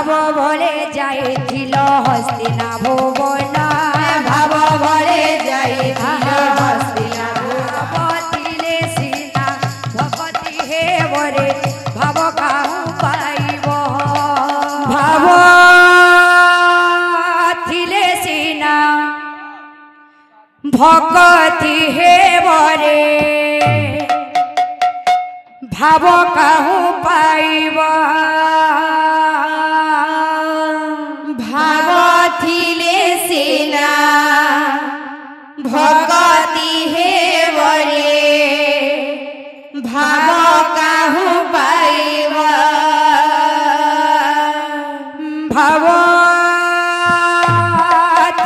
भाव भले जाइथिल हस्तिना भुवन भाव भले जाइथिल हस्तिना भुवतिले सीना भगति हे बरे भाव काहू पाइब भाव थिले सीना भगति हे बरे भाव काहू पाइब भाव थिले सीना भगति हे बरे भाव काहू पाइब भाव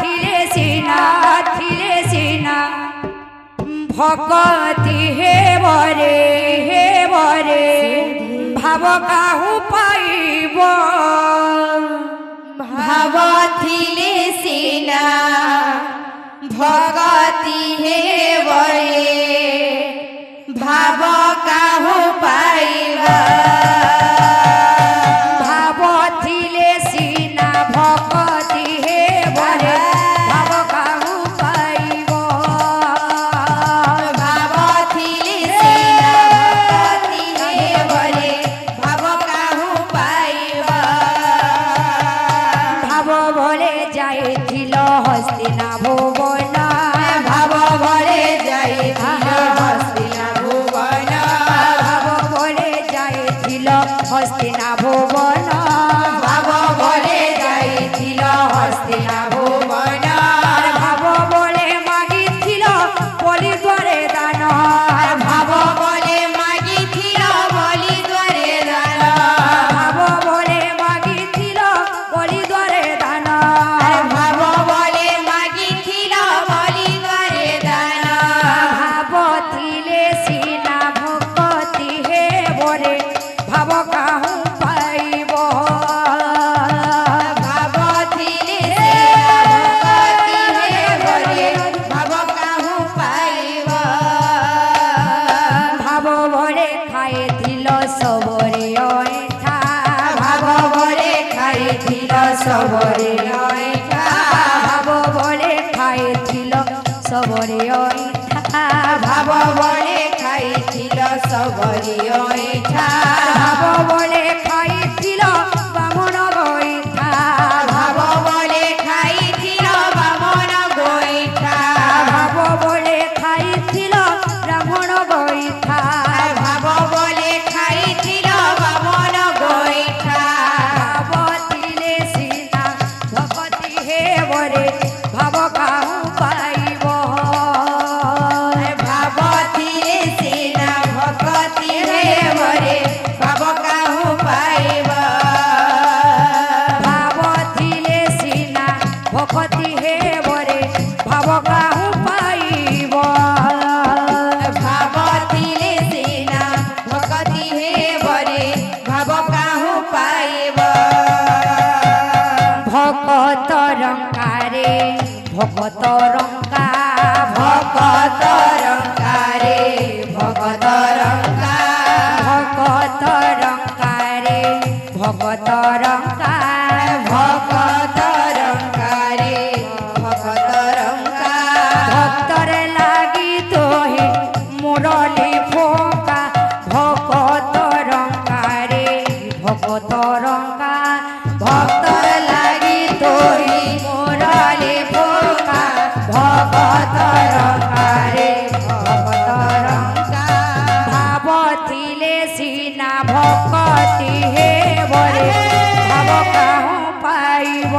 थिले सीना भगति हे बरे भाव काहू पाइब भाव थिले सीना भगति हे बरे भाव काहू पाइब भाव थिले सीना भगति हे बरे भाव काहू पाइब भाव थिले सीना भगति हे बरे भाव काहू पाइब भाव भले जाइथिल हस्तिना भुवन भाव भले जाइथिल हस्तिना भुवन भाव भले जाइथिल हस्तिना भुवन भाव भले जाइथिल हस्तिना भुवन भाव भले मागिथिल बलि द्वारे दान भाव भले मागिथिल बलि द्वारे दान भाव भले मागिथिल बलि द्वारे दान भाव भले मागिथिल बलि द्वारे दान भाव थिले सीना भगति हे बरे भाव काहू पाइब भाव थिले सीना भगति हे बरे भाव काहू पाइब भाव भले खाइथिल सबरे ऐठा भाव भले खाइथिल सबरे ऐठा भाव भले खाइथिल सबरे ऐठा भाव भले खाइथिल सबरे ऐठा भाव भले खाइथिल बामन गइठा भाव भले खाइथिल बामन गइठा भाव भले खाइथिल ब्राह्मण गइठा भाव भले खाइथिल बामन गइठा भाव थिले सीना भगति हे बरे भाव काहू पाइब भाव थिले सीना भगति हे बरे भाव काहू पाइब भाव थिले सीना भगति हे बरे भाव काहू पाइब भाव थिले सीना भगति हे बरे भाव काहू पाइब भगत रंकारे भगत रंका भगत रंकारे भगत रंका भगत रंकारे भगत रंका भगत रंकारे भगत रंका भक्तर लागी तोहे मुरली फोका भगत रंकारे भगत रंका भक्तर लागी तोहे मुरली फोका भगत रंकारे भगत रंका भाव थिले सीना भगति हे बरे भाव काहू पाइब।